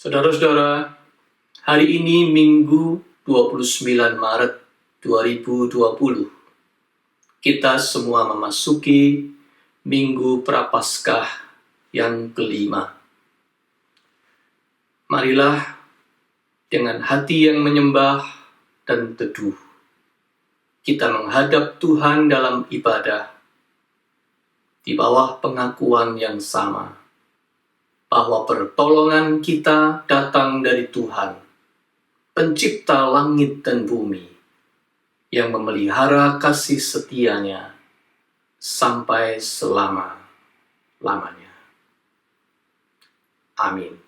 Saudara-saudara, hari ini Minggu 29 Maret 2020. Kita semua memasuki Minggu Prapaskah yang kelima. Marilah dengan hati yang menyembah dan teduh, kita menghadap Tuhan dalam ibadah di bawah pengakuan yang sama, bahwa pertolongan kita datang dari Tuhan, pencipta langit dan bumi, yang memelihara kasih setia-Nya sampai selama-lamanya. Amin.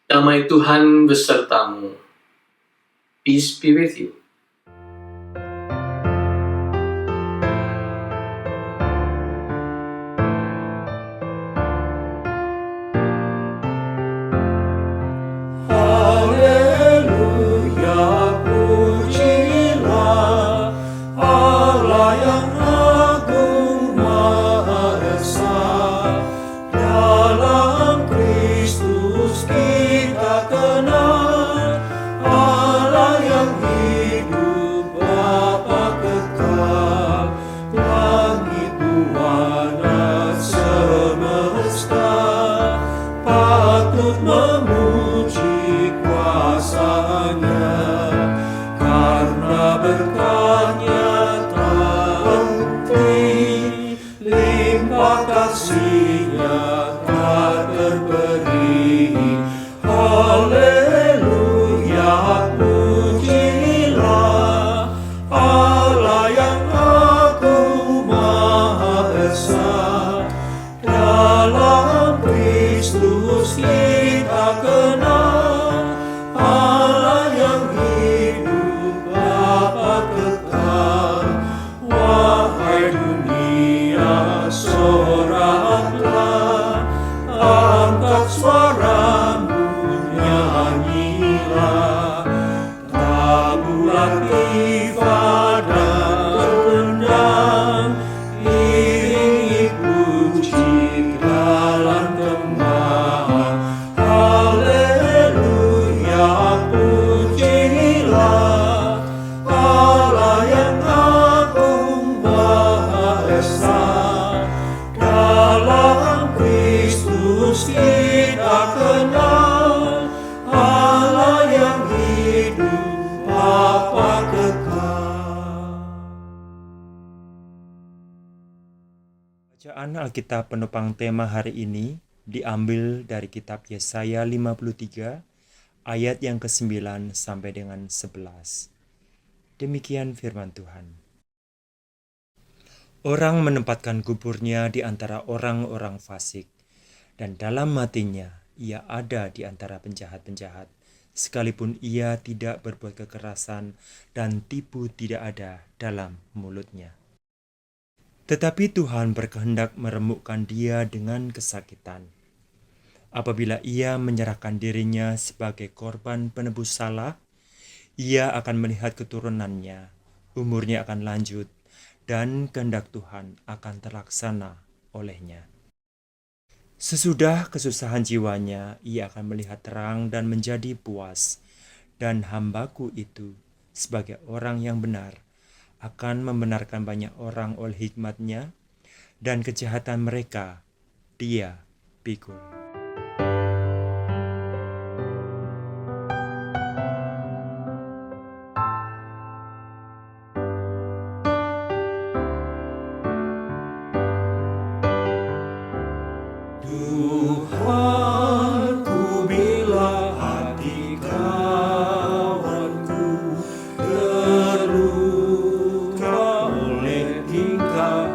Damai Tuhan besertamu. Peace be with you. Haleluya, pujilah Allah yang agung Maha Esa. Dalam Kristus kita kenal Allah yang hidup, Bapa kekal, langit buana semesta patut memuji kuasa-Nya, karena berkat-Nya terbukti, limpah kasih-Nya tak terberi. Haleluya, pujilah Allah yang agung Maha Esa. Dalam Kristus kita kenal Allah yang hidup, Bapa kekal. Wahai dunia, soraklah, angkat suaramu, nyanyilah. Taburan ibadah berendam, iringi puji dalam gembala. Haleluya, pujilah Allah yang agung Maha Esa. Dalam Kristus kita kenal Allah yang hidup, Bapa kekal. Bacaan Alkitab penopang tema hari ini diambil dari kitab Yesaya 53 ayat yang ke-9 sampai dengan 11. Demikian firman Tuhan. Orang menempatkan kuburnya di antara orang-orang fasik, dan dalam matinya ia ada di antara penjahat-penjahat, sekalipun ia tidak berbuat kekerasan dan tipu tidak ada dalam mulutnya. Tetapi Tuhan berkehendak meremukkan dia dengan kesakitan. Apabila ia menyerahkan dirinya sebagai korban penebus salah, ia akan melihat keturunannya, umurnya akan lanjut, dan kehendak Tuhan akan terlaksana olehnya. Sesudah kesusahan jiwanya, ia akan melihat terang dan menjadi puas, dan hambaku itu, sebagai orang yang benar, akan membenarkan banyak orang oleh hikmat-Nya, dan kejahatan mereka Dia pikul. Tuhan, ku bila hati kawanku terluka oleh tingkah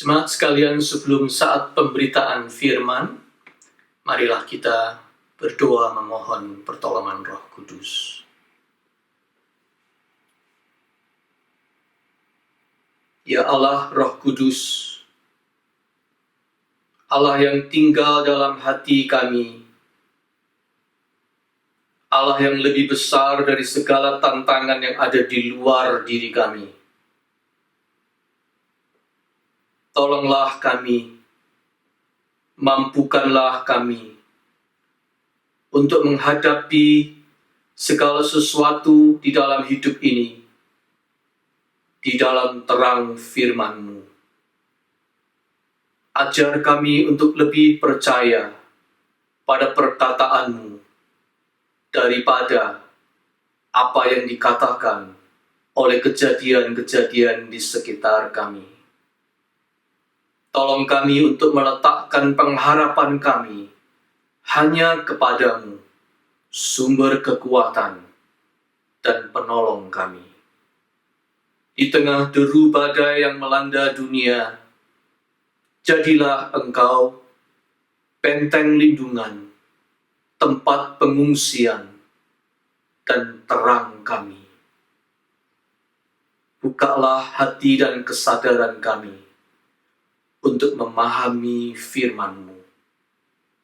Jemaat sekalian, sebelum saat pemberitaan firman, marilah kita berdoa memohon pertolongan Roh Kudus. Ya Allah, Roh Kudus, Allah yang tinggal dalam hati kami, Allah yang lebih besar dari segala tantangan yang ada di luar diri kami. Tolonglah kami, mampukanlah kami untuk menghadapi segala sesuatu di dalam hidup ini, di dalam terang firman-Mu. Ajar kami untuk lebih percaya pada perkataan-Mu daripada apa yang dikatakan oleh kejadian-kejadian di sekitar kami. Tolong kami untuk meletakkan pengharapan kami hanya kepadamu, sumber kekuatan dan penolong kami. Di tengah deru badai yang melanda dunia, jadilah Engkau benteng lindungan, tempat pengungsian, dan terang kami. Bukalah hati dan kesadaran kami untuk memahami firman-Mu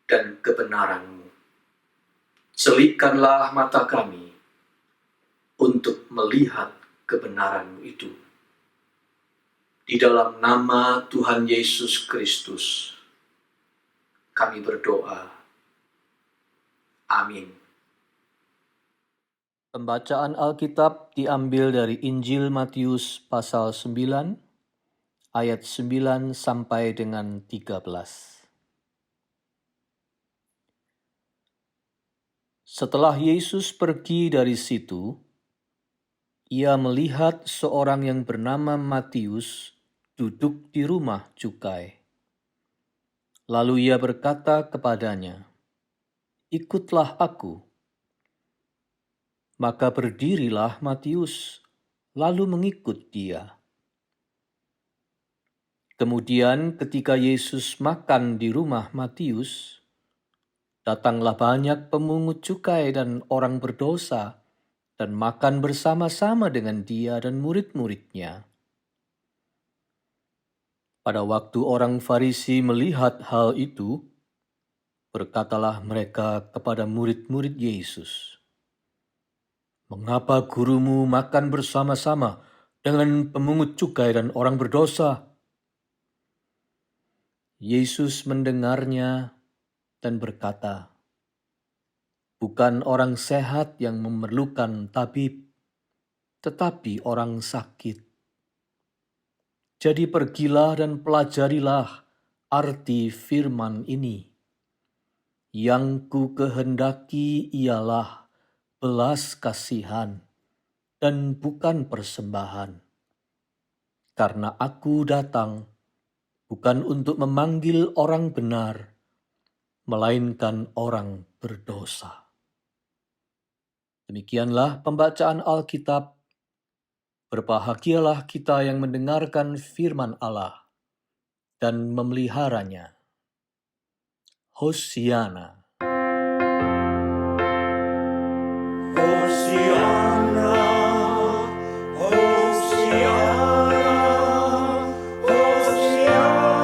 dan kebenaran-Mu. Selipkanlah mata kami untuk melihat kebenaran-Mu itu. Di dalam nama Tuhan Yesus Kristus, kami berdoa. Amin. Pembacaan Alkitab diambil dari Injil Matius pasal 9, ayat 9 sampai dengan 13. Setelah Yesus pergi dari situ, ia melihat seorang yang bernama Matius duduk di rumah cukai. Lalu ia berkata kepadanya, "Ikutlah aku." Maka berdirilah Matius, lalu mengikut dia. Kemudian ketika Yesus makan di rumah Matius, datanglah banyak pemungut cukai dan orang berdosa dan makan bersama-sama dengan dia dan murid-muridnya. Pada waktu orang Farisi melihat hal itu, berkatalah mereka kepada murid-murid Yesus, "Mengapa gurumu makan bersama-sama dengan pemungut cukai dan orang berdosa?" Yesus mendengarnya dan berkata, "Bukan orang sehat yang memerlukan tabib, tetapi orang sakit. Jadi pergilah dan pelajarilah arti firman ini. Yang ku kehendaki ialah belas kasihan dan bukan persembahan. Karena aku datang bukan untuk memanggil orang benar, melainkan orang berdosa." Demikianlah pembacaan Alkitab. Berbahagialah kita yang mendengarkan firman Allah dan memeliharanya. Hosiana. Hosiana, Hosiana, Hosiana.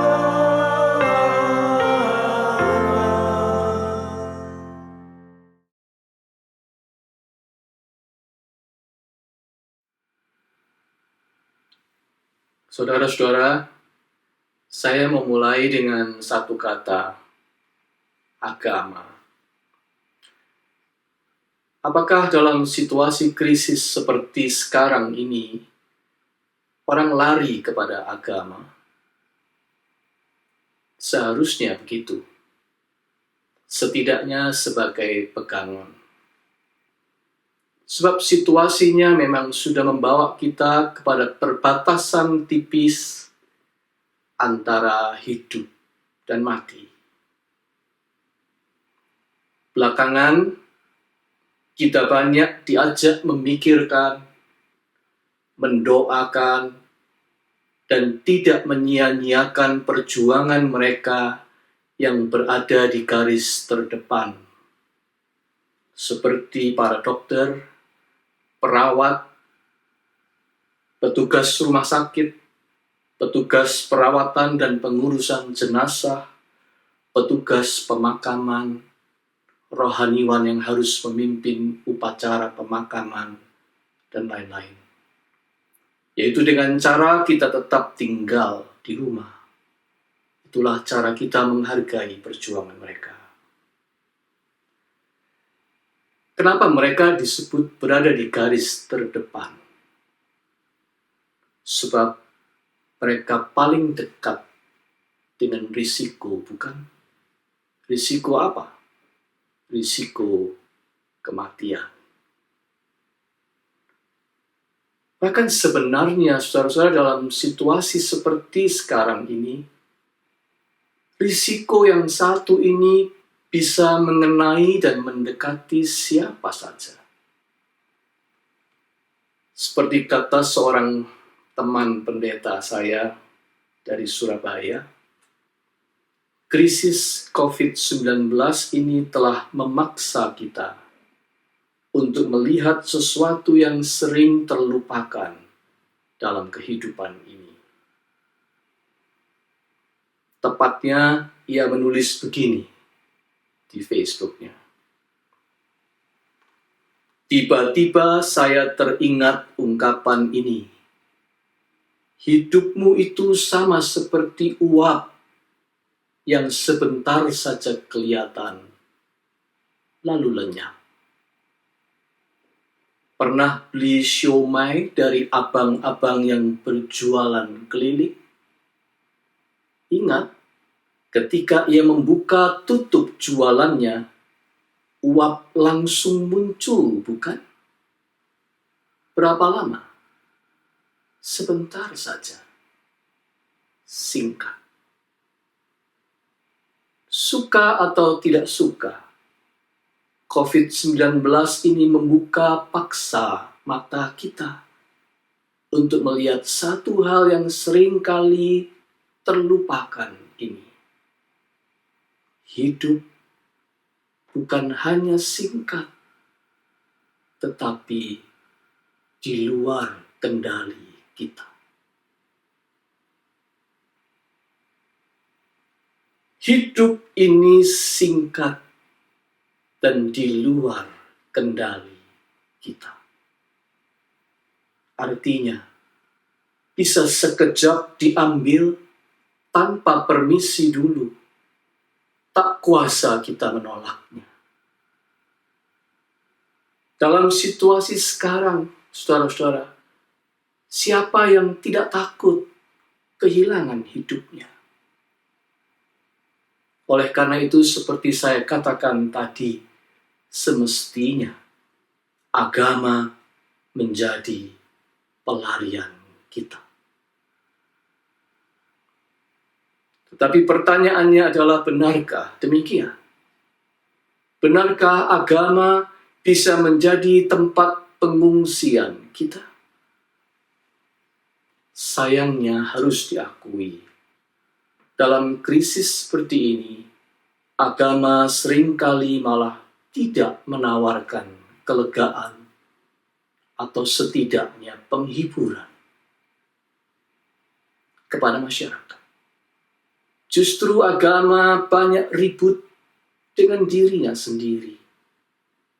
Saudara-saudara, saya memulai dengan satu kata, agama. Apakah dalam situasi krisis seperti sekarang ini, orang lari kepada agama? Seharusnya begitu. Setidaknya sebagai pegangan. Sebab situasinya memang sudah membawa kita kepada perbatasan tipis antara hidup dan mati. Belakangan, kita banyak diajak memikirkan, mendoakan, dan tidak menyia-nyiakan perjuangan mereka yang berada di garis terdepan, seperti para dokter, perawat, petugas rumah sakit, petugas perawatan dan pengurusan jenazah, petugas pemakaman, rohaniwan yang harus memimpin upacara pemakaman, dan lain-lain. Yaitu dengan cara kita tetap tinggal di rumah. Itulah cara kita menghargai perjuangan mereka. Kenapa mereka disebut berada di garis terdepan? Sebab mereka paling dekat dengan risiko, bukan? Risiko apa? Risiko kematian. Bahkan sebenarnya, saudara-saudara, dalam situasi seperti sekarang ini, risiko yang satu ini bisa mengenai dan mendekati siapa saja. Seperti kata seorang teman pendeta saya dari Surabaya, krisis COVID-19 ini telah memaksa kita untuk melihat sesuatu yang sering terlupakan dalam kehidupan ini. Tepatnya, ia menulis begini di Facebooknya. Tiba-tiba saya teringat ungkapan ini. Hidupmu itu sama seperti uap yang sebentar saja kelihatan, lalu lenyap. Pernah beli siomay dari abang-abang yang berjualan keliling? Ingat, ketika ia membuka tutup jualannya, uap langsung muncul, bukan? Berapa lama? Sebentar saja. Singkat. Suka atau tidak suka, COVID-19 ini membuka paksa mata kita untuk melihat satu hal yang sering kali terlupakan ini. Hidup bukan hanya singkat, tetapi di luar kendali kita. Hidup ini singkat dan di luar kendali kita. Artinya, bisa sekejap diambil tanpa permisi dulu. Tak kuasa kita menolaknya. Dalam situasi sekarang, saudara-saudara, siapa yang tidak takut kehilangan hidupnya? Oleh karena itu, seperti saya katakan tadi, semestinya agama menjadi pelarian kita. Tetapi pertanyaannya adalah, benarkah demikian? Benarkah agama bisa menjadi tempat pengungsian kita? Sayangnya harus diakui, dalam krisis seperti ini, agama seringkali malah tidak menawarkan kelegaan atau setidaknya penghiburan kepada masyarakat. Justru agama banyak ribut dengan dirinya sendiri,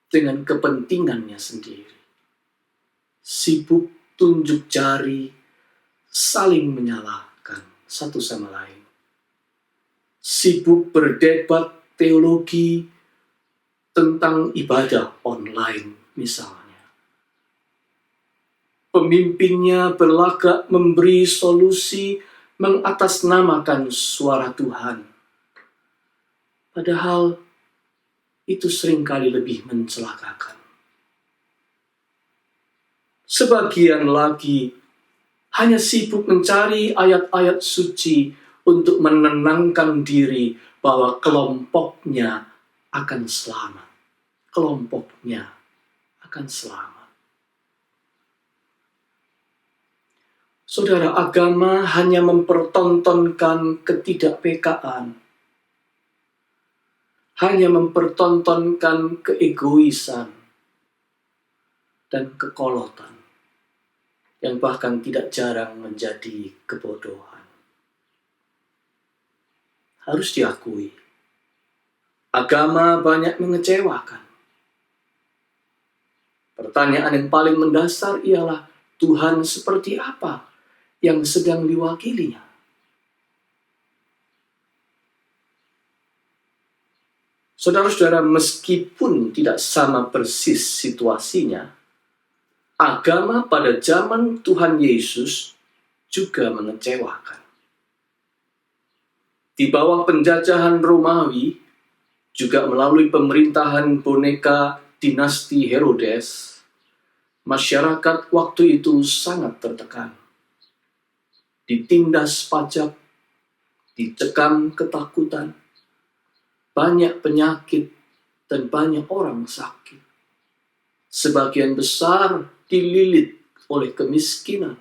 dengan kepentingannya sendiri. Sibuk tunjuk jari, saling menyalahkan satu sama lain. Sibuk berdebat teologi tentang ibadah online misalnya. Pemimpinnya berlagak memberi solusi mengatasnamakan suara Tuhan. Padahal itu seringkali lebih mencelakakan. Sebagian lagi hanya sibuk mencari ayat-ayat suci untuk menenangkan diri bahwa kelompoknya akan selamat. Kelompoknya akan selamat. Saudara, agama hanya mempertontonkan ketidakpekaan, hanya mempertontonkan keegoisan dan kekolotan, yang bahkan tidak jarang menjadi kebodohan. Harus diakui, agama banyak mengecewakan. Pertanyaan yang paling mendasar ialah, Tuhan seperti apa yang sedang diwakilinya? Saudara-saudara, meskipun tidak sama persis situasinya, agama pada zaman Tuhan Yesus juga mengecewakan. Di bawah penjajahan Romawi, juga melalui pemerintahan boneka dinasti Herodes, masyarakat waktu itu sangat tertekan. Ditindas pajak, dicekam ketakutan, banyak penyakit, dan banyak orang sakit. Sebagian besar dililit oleh kemiskinan.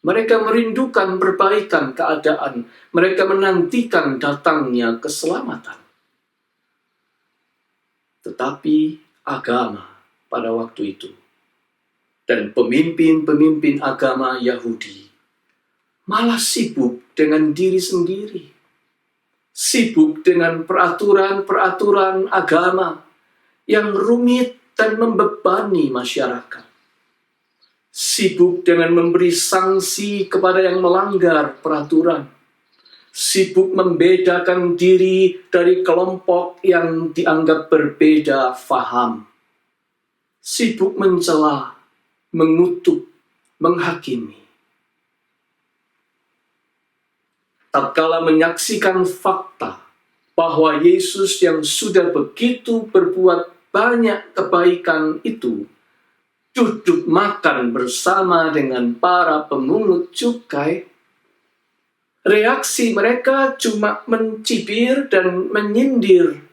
Mereka merindukan perbaikan keadaan. Mereka menantikan datangnya keselamatan. Tetapi agama pada waktu itu dan pemimpin-pemimpin agama Yahudi malah sibuk dengan diri sendiri. Sibuk dengan peraturan-peraturan agama yang rumit dan membebani masyarakat. Sibuk dengan memberi sanksi kepada yang melanggar peraturan. Sibuk membedakan diri dari kelompok yang dianggap berbeda faham. Sibuk mencela, mengutuk, menghakimi. Tatkala menyaksikan fakta bahwa Yesus yang sudah begitu berbuat banyak kebaikan itu duduk makan bersama dengan para pemungut cukai, reaksi mereka cuma mencibir dan menyindir.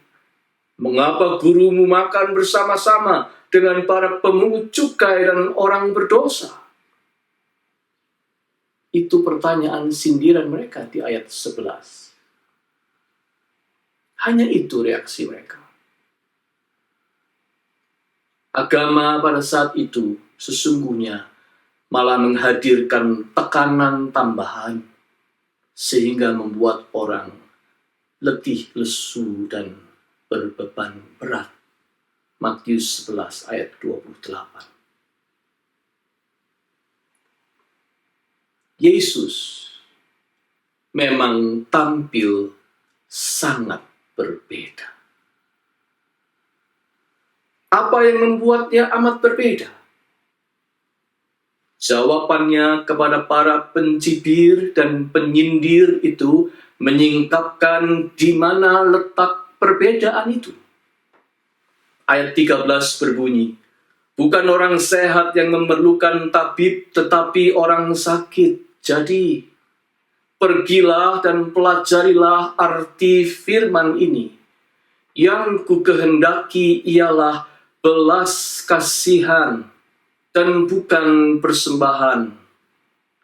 Mengapa gurumu makan bersama-sama dengan para pemungut cukai dan orang berdosa? Itu pertanyaan sindiran mereka di ayat 11. Hanya itu reaksi mereka. Agama pada saat itu sesungguhnya malah menghadirkan tekanan tambahan sehingga membuat orang letih, lesu, dan berbeban berat. Matius 11 ayat 28. Yesus memang tampil sangat berbeda. Apa yang membuatnya amat berbeda? Jawabannya kepada para pencibir dan penyindir itu menyingkapkan di mana letak perbedaan itu. Ayat 13 berbunyi, bukan orang sehat yang memerlukan tabib, tetapi orang sakit. Jadi, pergilah dan pelajarilah arti firman ini. Yang ku kehendaki ialah belas kasihan dan bukan persembahan.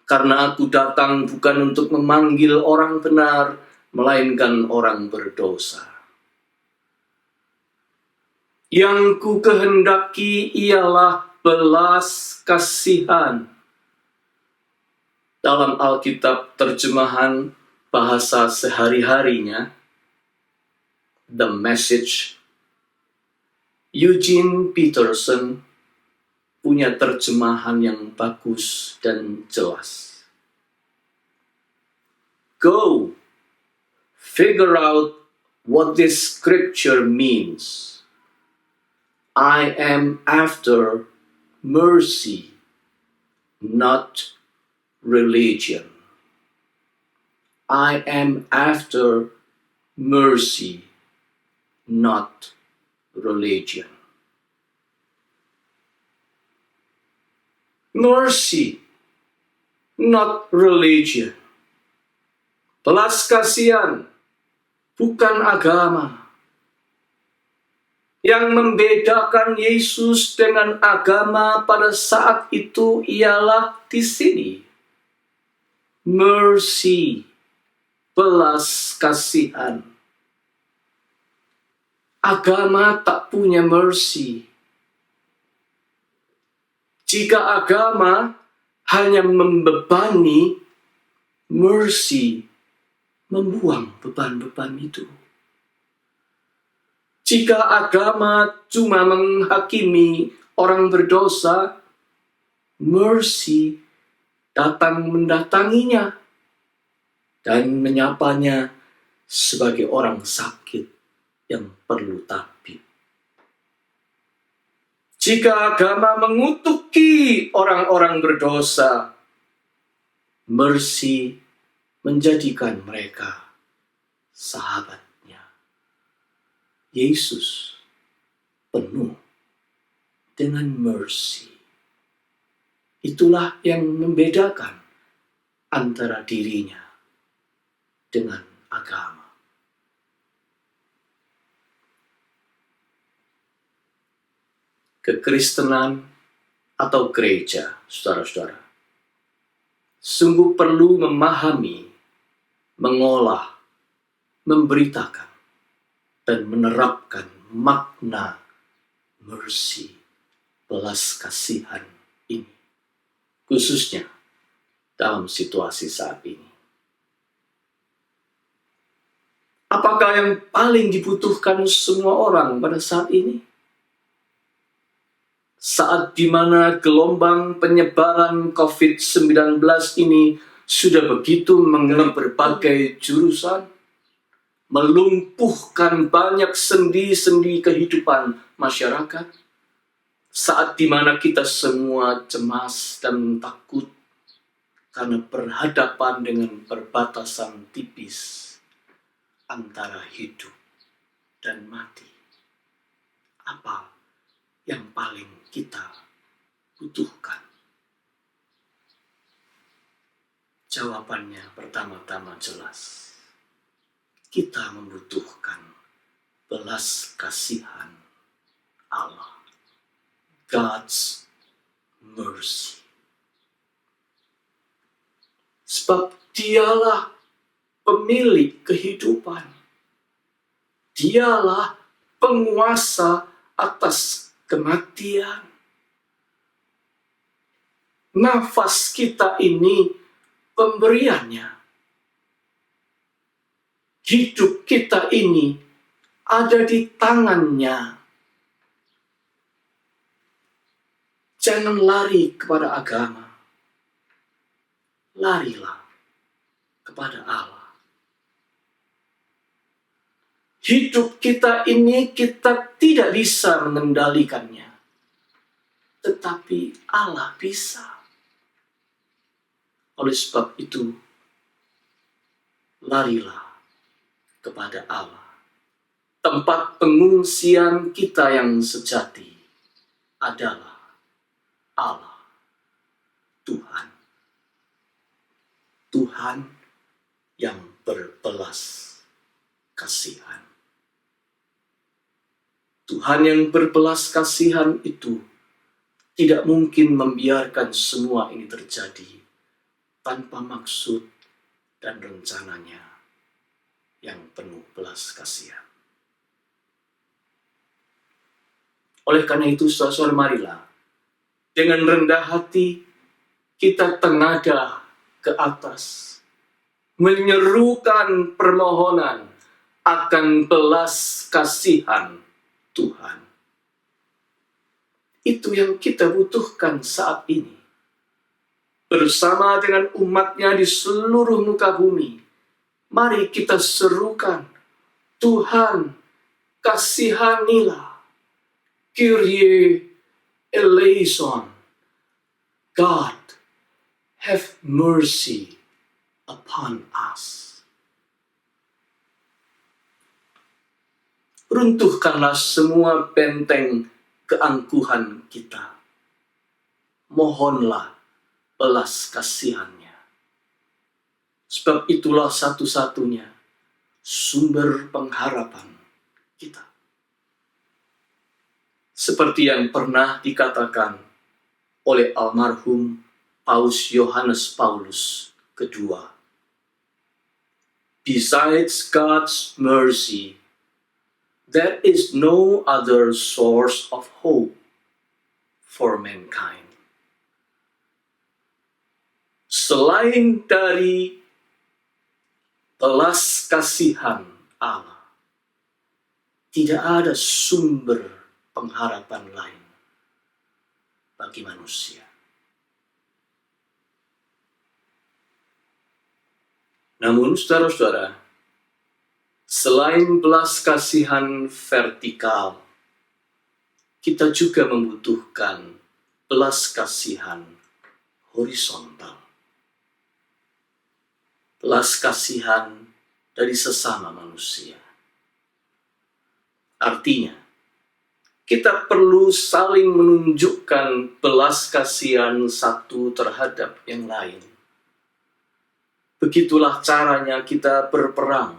Karena aku datang bukan untuk memanggil orang benar, melainkan orang berdosa. Yang ku kehendaki ialah belas kasihan. Dalam Alkitab terjemahan bahasa sehari-harinya, The Message, Eugene Peterson punya terjemahan yang bagus dan jelas. Go, figure out what this scripture means. I am after mercy, not religion. I am after mercy, not religion. Mercy, not religion. Belas kasihan, bukan agama. Yang membedakan Yesus dengan agama pada saat itu ialah di sini. Mercy, belas kasihan. Agama tak punya mercy. Jika agama hanya membebani, mercy membuang beban-beban itu. Jika agama cuma menghakimi orang berdosa, mercy datang mendatanginya dan menyapanya sebagai orang sakit yang perlu tabib. Jika agama mengutuki orang-orang berdosa, mercy menjadikan mereka sahabatnya. Yesus penuh dengan mercy. Itulah yang membedakan antara dirinya dengan agama. Kekristenan atau gereja, saudara-saudara, sungguh perlu memahami, mengolah, memberitakan, dan menerapkan makna mercy, belas kasihan ini, khususnya dalam situasi saat ini. Apakah yang paling dibutuhkan semua orang pada saat ini? Saat di mana gelombang penyebaran COVID-19 ini sudah begitu mengenai berbagai jurusan, melumpuhkan banyak sendi-sendi kehidupan masyarakat, saat di mana kita semua cemas dan takut karena berhadapan dengan perbatasan tipis antara hidup dan mati. Apa yang paling kita butuhkan? Jawabannya pertama-tama jelas. Kita membutuhkan belas kasihan Allah. God's mercy. Sebab dialah pemilik kehidupan. Dialah penguasa atas kematian. Nafas kita ini pemberiannya. Hidup kita ini ada di tangannya. Jangan lari kepada agama. Larilah kepada Allah. Hidup kita ini kita tidak bisa mengendalikannya. Tetapi Allah bisa. Oleh sebab itu, larilah kepada Allah. Tempat pengungsian kita yang sejati adalah Allah, Tuhan. Tuhan yang berbelas kasihan. Tuhan yang berbelas kasihan itu tidak mungkin membiarkan semua ini terjadi tanpa maksud dan rencananya yang penuh belas kasihan. Oleh karena itu, saudara, marilah dengan rendah hati kita tengadah ke atas, menyerukan permohonan akan belas kasihan Tuhan. Itu yang kita butuhkan saat ini. Bersama dengan umatnya di seluruh muka bumi, mari kita serukan, Tuhan, kasihanilah. Kyrie eleison. God, have mercy upon us. Runtuhkanlah semua benteng keangkuhan kita. Mohonlah belas kasihannya. Sebab itulah satu-satunya sumber pengharapan kita. Seperti yang pernah dikatakan oleh almarhum Paus Yohanes Paulus Kedua, besides God's mercy, there is no other source of hope for mankind. Selain dari belas kasihan Allah, tidak ada sumber pengharapan lain bagi manusia. Namun, saudara-saudara, selain belas kasihan vertikal, kita juga membutuhkan belas kasihan horizontal. Belas kasihan dari sesama manusia. Artinya, kita perlu saling menunjukkan belas kasihan satu terhadap yang lain. Begitulah caranya kita berperang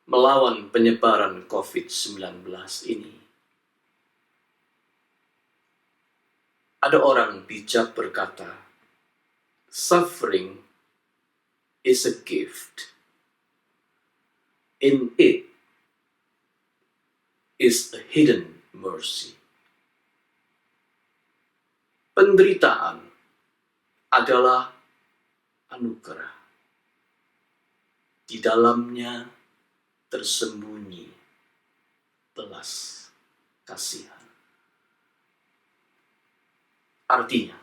melawan penyebaran COVID-19 ini. Ada orang bijak berkata, suffering is a gift. In it is a hidden mercy. Penderitaan adalah anugerah. Di dalamnya tersembunyi belas kasihan. Artinya,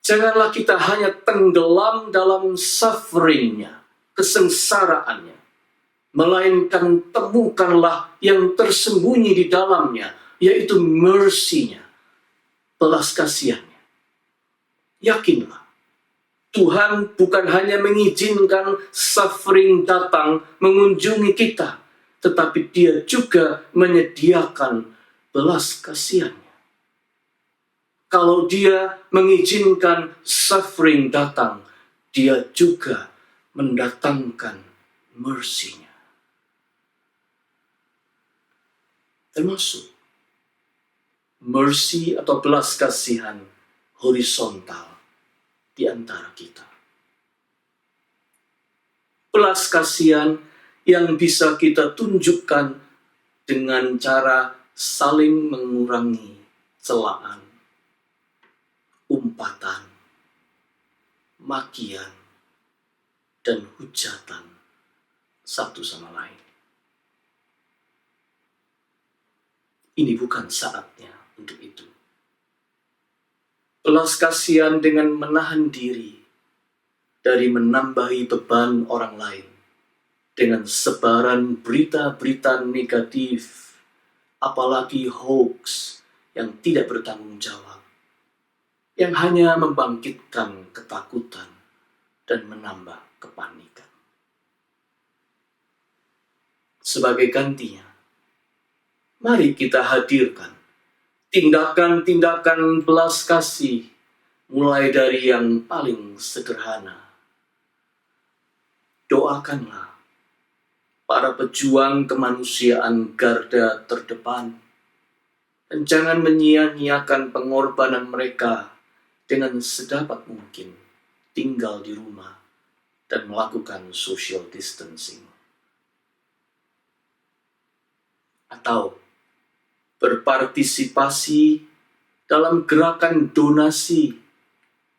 janganlah kita hanya tenggelam dalam sufferingnya, kesengsaraannya, melainkan temukanlah yang tersembunyi di dalamnya, yaitu mercy-nya, belas kasihannya. Yakinlah, Tuhan bukan hanya mengizinkan suffering datang mengunjungi kita, tetapi Dia juga menyediakan belas kasihannya. Kalau Dia mengizinkan suffering datang, Dia juga mendatangkan mercy-nya. Termasuk mercy atau belas kasihan horizontal di antara kita. Belas kasihan yang bisa kita tunjukkan dengan cara saling mengurangi celaan, umpatan, makian, dan hujatan satu sama lain. Ini bukan saatnya untuk itu. Belas kasihan dengan menahan diri dari menambahi beban orang lain dengan sebaran berita-berita negatif, apalagi hoax yang tidak bertanggung jawab, yang hanya membangkitkan ketakutan dan menambah kepanikan. Sebagai gantinya, mari kita hadirkan tindakan-tindakan belas kasih, mulai dari yang paling sederhana. Doakanlah para pejuang kemanusiaan garda terdepan, dan jangan menyia-nyiakan pengorbanan mereka dengan sedapat mungkin tinggal di rumah dan melakukan social distancing. Atau berpartisipasi dalam gerakan donasi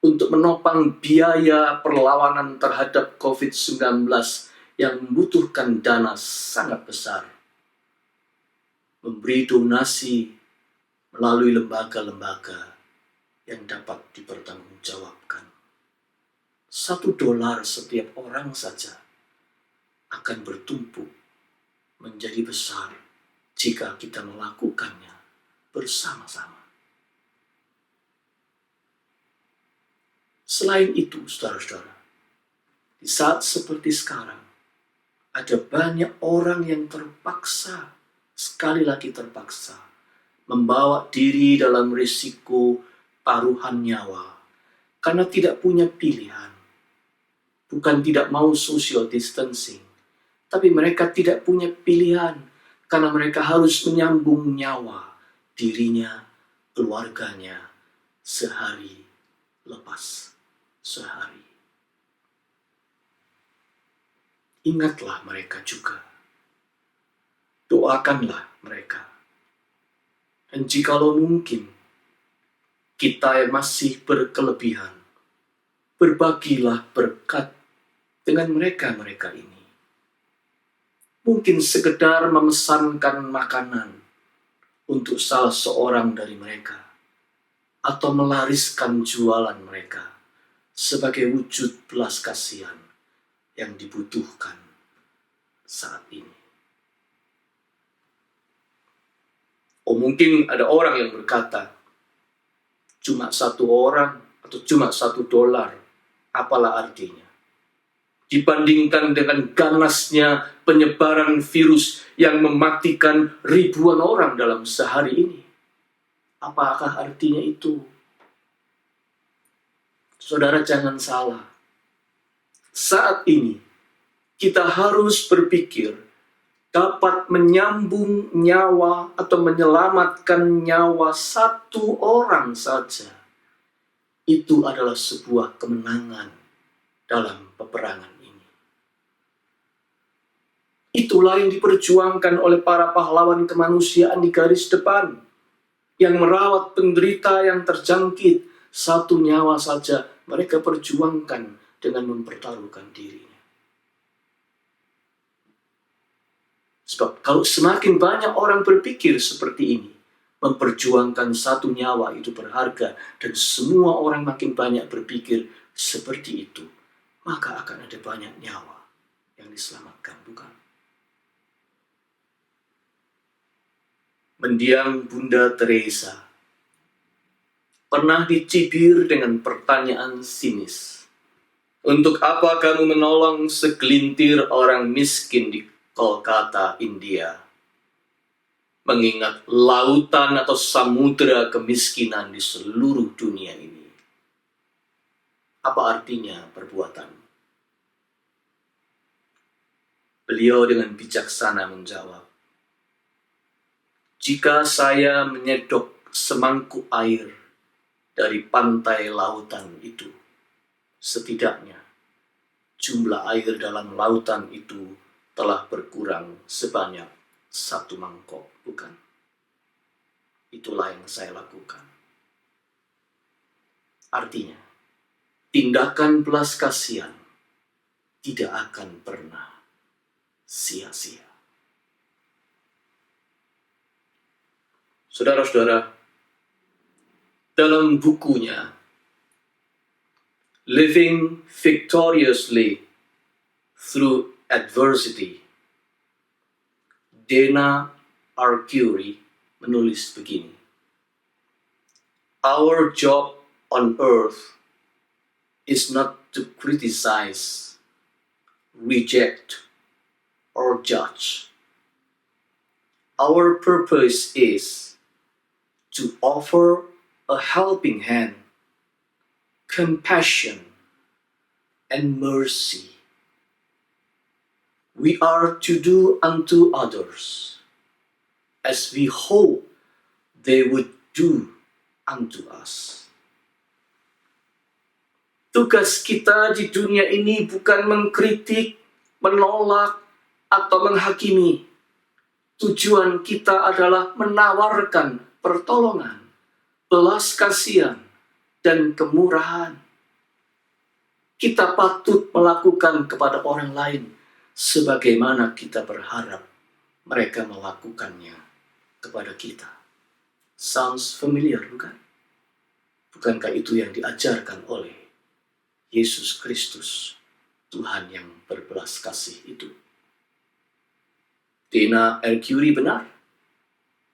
untuk menopang biaya perlawanan terhadap COVID-19 yang membutuhkan dana sangat besar. Memberi donasi melalui lembaga-lembaga yang dapat dipertanggungjawabkan. $1 setiap orang saja akan bertumpu menjadi besar jika kita melakukannya bersama-sama. Selain itu, saudara-saudara, di saat seperti sekarang, ada banyak orang yang terpaksa, sekali lagi terpaksa, membawa diri dalam risiko taruhan nyawa, karena tidak punya pilihan. Bukan tidak mau social distancing, tapi mereka tidak punya pilihan, karena mereka harus menyambung nyawa dirinya, keluarganya, sehari lepas sehari. ingatlah mereka juga. Doakanlah mereka. Dan jikalau mungkin kita yang masih berkelebihan, berbagilah berkat dengan mereka-mereka ini. Mungkin sekedar memesankan makanan untuk salah seorang dari mereka, atau melariskan jualan mereka sebagai wujud belas kasihan yang dibutuhkan saat ini. Mungkin ada orang yang berkata, cuma 1 orang atau cuma $1, apalah artinya? Dibandingkan dengan ganasnya penyebaran virus yang mematikan ribuan orang dalam sehari ini. Apakah artinya itu? Saudara, jangan salah. Saat ini, kita harus berpikir dapat menyambung nyawa atau menyelamatkan nyawa 1 orang saja. Itu adalah sebuah kemenangan dalam peperangan ini. Itulah yang diperjuangkan oleh para pahlawan kemanusiaan di garis depan, yang merawat penderita yang terjangkit. 1 nyawa saja mereka perjuangkan dengan mempertaruhkan dirinya. Sebab kalau semakin banyak orang berpikir seperti ini, memperjuangkan 1 nyawa itu berharga, dan semua orang makin banyak berpikir seperti itu, maka akan ada banyak nyawa yang diselamatkan, bukan? Mendiang Bunda Teresa pernah dicibir dengan pertanyaan sinis. Untuk apa kamu menolong segelintir orang miskin di Kolkata, India? Mengingat lautan atau samudera kemiskinan di seluruh dunia ini. Apa artinya perbuatan? Beliau dengan bijaksana menjawab, jika saya menyedok semangkuk air dari pantai lautan itu, setidaknya jumlah air dalam lautan itu telah berkurang sebanyak 1 mangkok, bukan? Itulah yang saya lakukan. Artinya, tindakan belas kasihan tidak akan pernah sia-sia. Saudara-saudara, dalam bukunya Living Victoriously Through Adversity, Dana Arcuri menulis begini, our job on earth is not to criticize, reject, or judge. Our purpose is to offer a helping hand, compassion, and mercy. We are to do unto others as we hope they would do unto us. Tugas kita di dunia ini bukan mengkritik, menolak, atau menghakimi. Tujuan kita adalah menawarkan pertolongan, belas kasihan, dan kemurahan. Kita patut melakukan kepada orang lain sebagaimana kita berharap mereka melakukannya kepada kita. Sounds familiar, bukan? Bukankah itu yang diajarkan oleh Yesus Kristus, Tuhan yang berbelas kasih itu? Dana Arcuri benar.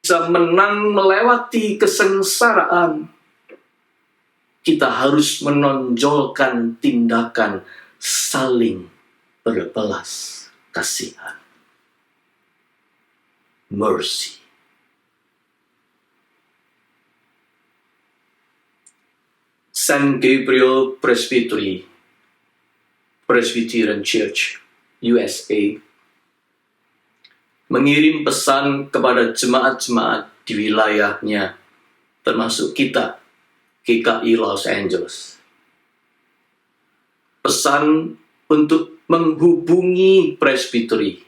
Bisa menang melewati kesengsaraan, kita harus menonjolkan tindakan saling berbelas kasihan. Mercy. San Gabriel Presbyterian Church, USA, mengirim pesan kepada jemaat-jemaat di wilayahnya, termasuk kita, GKI Los Angeles. Pesan untuk menghubungi presbiteri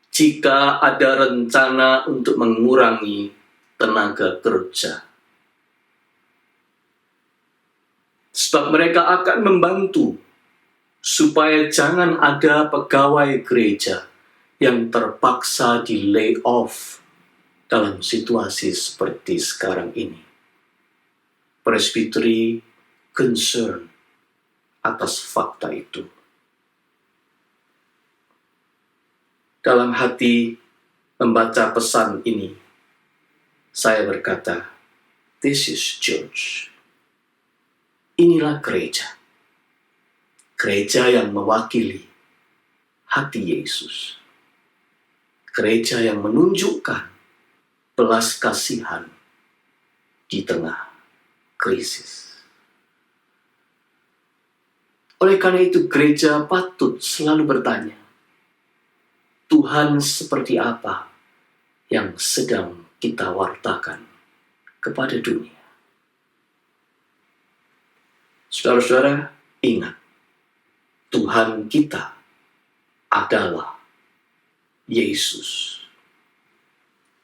jika ada rencana untuk mengurangi tenaga kerja. Sebab mereka akan membantu supaya jangan ada pegawai gereja yang terpaksa di lay off dalam situasi seperti sekarang ini. Presbiteri concern atas fakta itu. Dalam hati membaca pesan ini, saya berkata, this is church. Inilah gereja. Gereja yang mewakili hati Yesus. Gereja yang menunjukkan belas kasihan di tengah krisis. Oleh karena itu, gereja patut selalu bertanya, Tuhan seperti apa yang sedang kita wartakan kepada dunia? Saudara-saudara, ingat, Tuhan kita adalah Yesus.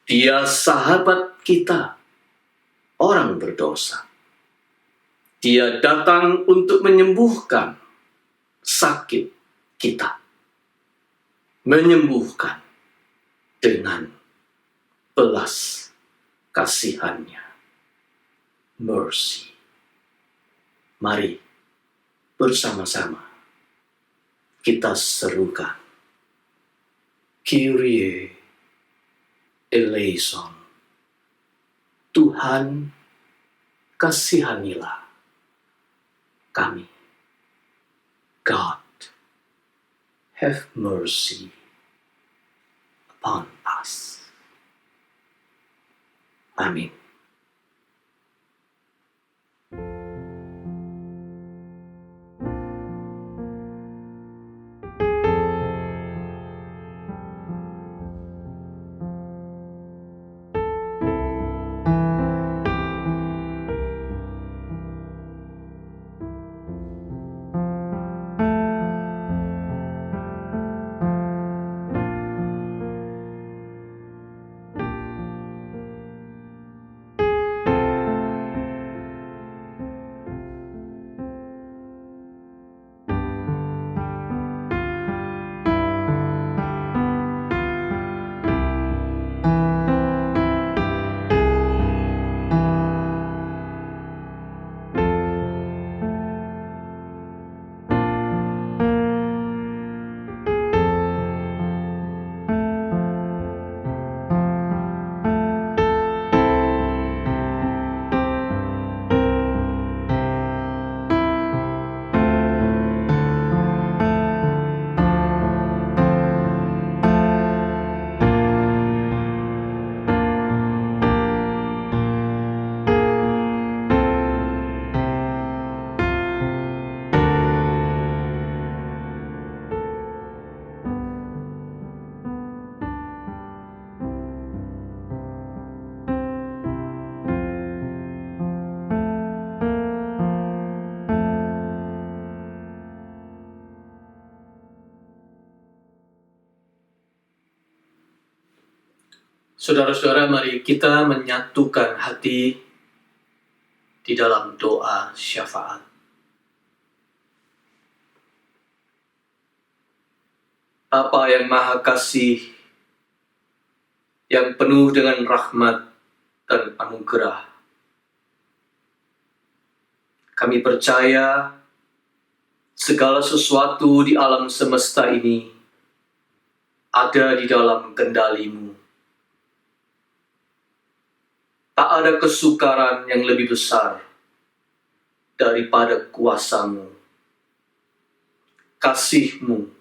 Dia sahabat kita, orang berdosa. Dia datang untuk menyembuhkan sakit kita. Menyembuhkan dengan belas kasihannya. Mercy. Mari bersama-sama kita serukan. Kyrie eleison. Tuhan, kasihanilah kami. God, have mercy upon us. Amin. Saudara-saudara, mari kita menyatukan hati di dalam doa syafaat. Bapa yang Maha Kasih, yang penuh dengan rahmat dan anugerah, kami percaya segala sesuatu di alam semesta ini ada di dalam kendali-Mu. Tak ada kesukaran yang lebih besar daripada kuasa-Mu. Kasih-Mu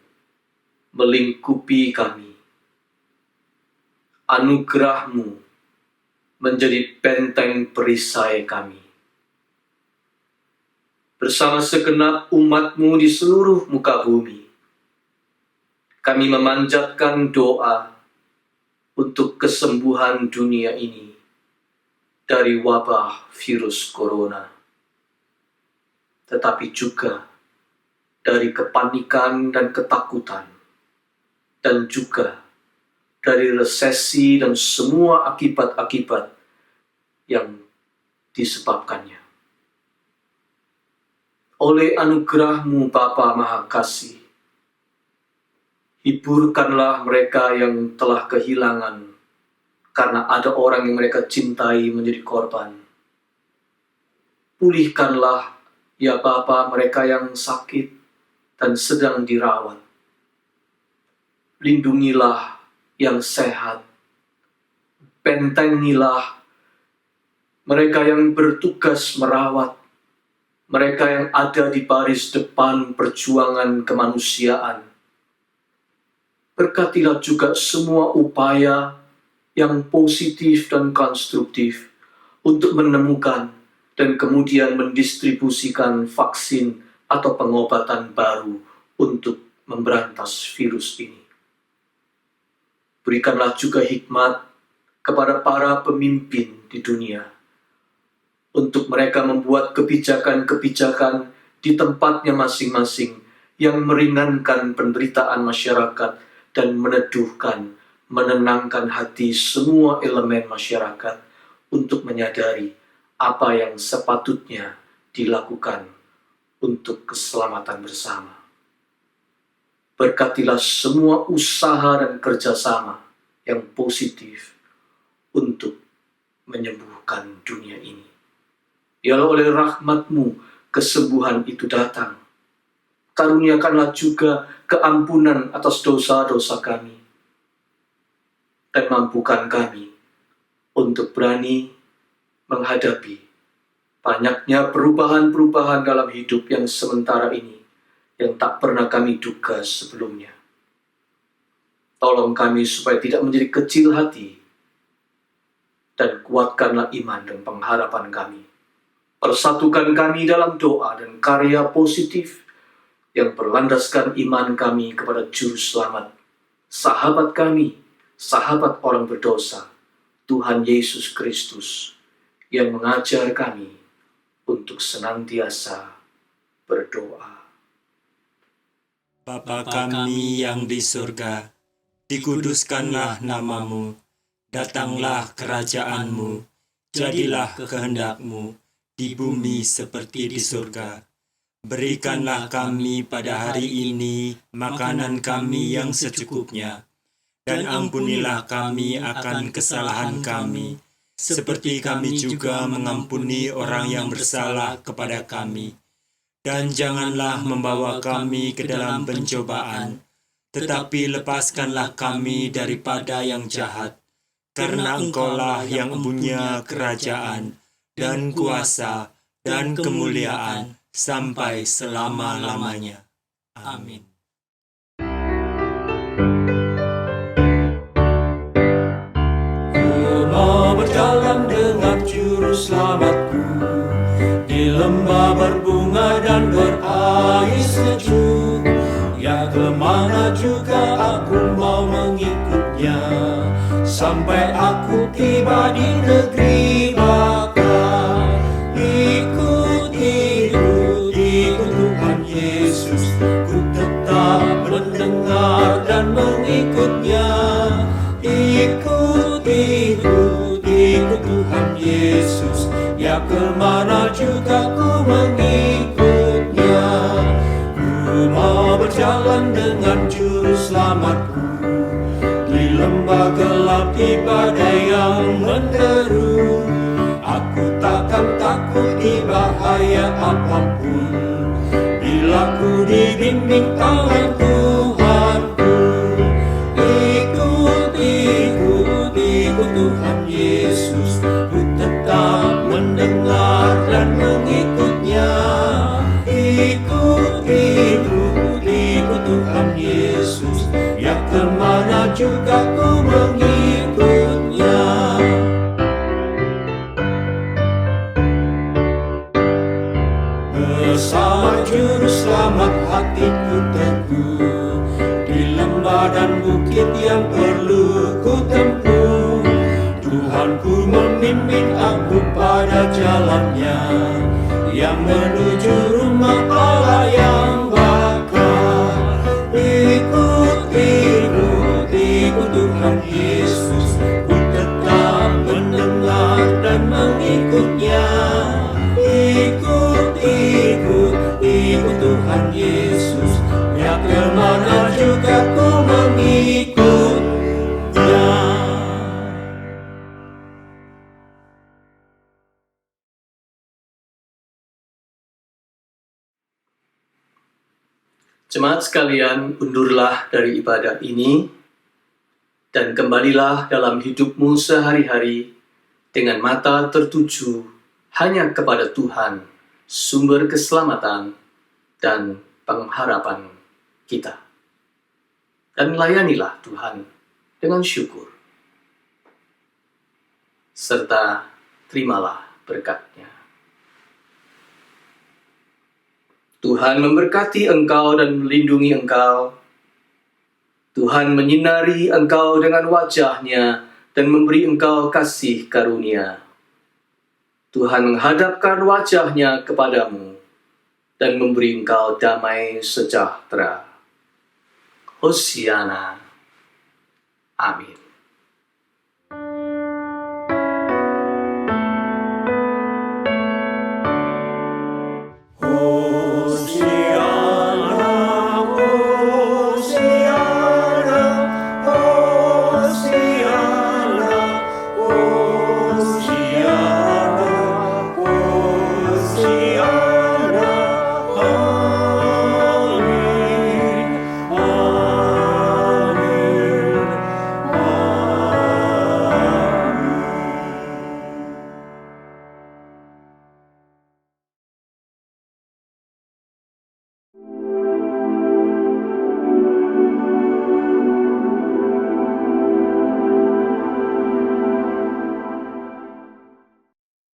melingkupi kami. Anugerah-Mu menjadi benteng perisai kami. Bersama segenap umat-Mu di seluruh muka bumi, kami memanjatkan doa untuk kesembuhan dunia ini dari wabah virus corona, tetapi juga dari kepanikan dan ketakutan, dan juga dari resesi dan semua akibat-akibat yang disebabkannya. Oleh anugerah-Mu Bapa Maha Kasih, hiburkanlah mereka yang telah kehilangan karena ada orang yang mereka cintai menjadi korban. Pulihkanlah, ya Bapa, mereka yang sakit dan sedang dirawat. Lindungilah yang sehat. Bentengilah mereka yang bertugas merawat, mereka yang ada di baris depan perjuangan kemanusiaan. Berkatilah juga semua upaya yang positif dan konstruktif untuk menemukan dan kemudian mendistribusikan vaksin atau pengobatan baru untuk memberantas virus ini. Berikanlah juga hikmat kepada para pemimpin di dunia untuk mereka membuat kebijakan-kebijakan di tempatnya masing-masing yang meringankan penderitaan masyarakat dan meneduhkan, menenangkan hati semua elemen masyarakat untuk menyadari apa yang sepatutnya dilakukan untuk keselamatan bersama. Berkatilah semua usaha dan kerjasama yang positif untuk menyembuhkan dunia ini. Biarlah oleh rahmat-Mu kesembuhan itu datang. Karuniakanlah juga keampunan atas dosa-dosa kami. Dan mampukan kami untuk berani menghadapi banyaknya perubahan-perubahan dalam hidup yang sementara ini, yang tak pernah kami duga sebelumnya. Tolong kami supaya tidak menjadi kecil hati, dan kuatkanlah iman dan pengharapan kami. Persatukan kami dalam doa dan karya positif yang berlandaskan iman kami kepada Juru Selamat, sahabat kami, sahabat orang berdosa, Tuhan Yesus Kristus, yang mengajar kami untuk senantiasa berdoa. Bapa kami yang di surga, dikuduskanlah nama-Mu, datanglah kerajaan-Mu, jadilah kehendak-Mu, di bumi seperti di surga. Berikanlah kami pada hari ini makanan kami yang secukupnya, dan ampunilah kami akan kesalahan kami, seperti kami juga mengampuni orang yang bersalah kepada kami. Dan janganlah membawa kami ke dalam pencobaan, tetapi lepaskanlah kami daripada yang jahat, karena Engkaulah yang mempunyai kerajaan, dan kuasa, dan kemuliaan, sampai selama-lamanya. Amin. Ku mau berjalan dengan Juru Selamatku di lembah berbunga dan berair sejuk. Ya, kemana juga aku mau mengikutnya, sampai aku tiba di negeri Bapa. Ikut Tuhan Yesus, ku tetap mendengar dan mengikutnya. Ikut Tuhan Yesus, ya, kemana juga ku mengikutnya. Ku mau berjalan dengan Juru Selamatku di lembah gelap, di badai yang menderu. Aku takkan takut di bahaya apapun, bila ku dibimbing tangan Tuhanku. Ikut Tuhan Yesus, ku tetap mendengar dan mengikutnya. Ikut Tuhan Yesus, ya, kemana juga ku mengikutnya. Bersama Juru Selamat hatiku teguh, di lembah dan bukit yang perlu ku tempuh. Tuhanku membimbing aku pada jalannya, yang menuju rumah Allah yang baik. mengikutnya. Ikut Tuhan Yesus, ya kemana juga ku mengikutnya. Jemaat sekalian, undurlah dari ibadat ini dan kembalilah dalam hidupmu sehari-hari dengan mata tertuju hanya kepada Tuhan, sumber keselamatan dan pengharapan kita. Dan layanilah Tuhan dengan syukur, serta terimalah berkat-Nya. Tuhan memberkati engkau dan melindungi engkau. Tuhan menyinari engkau dengan wajah-Nya dan memberi engkau kasih karunia. Tuhan menghadapkan wajah-Nya kepadamu dan memberi engkau damai sejahtera. Hosiana. Amin.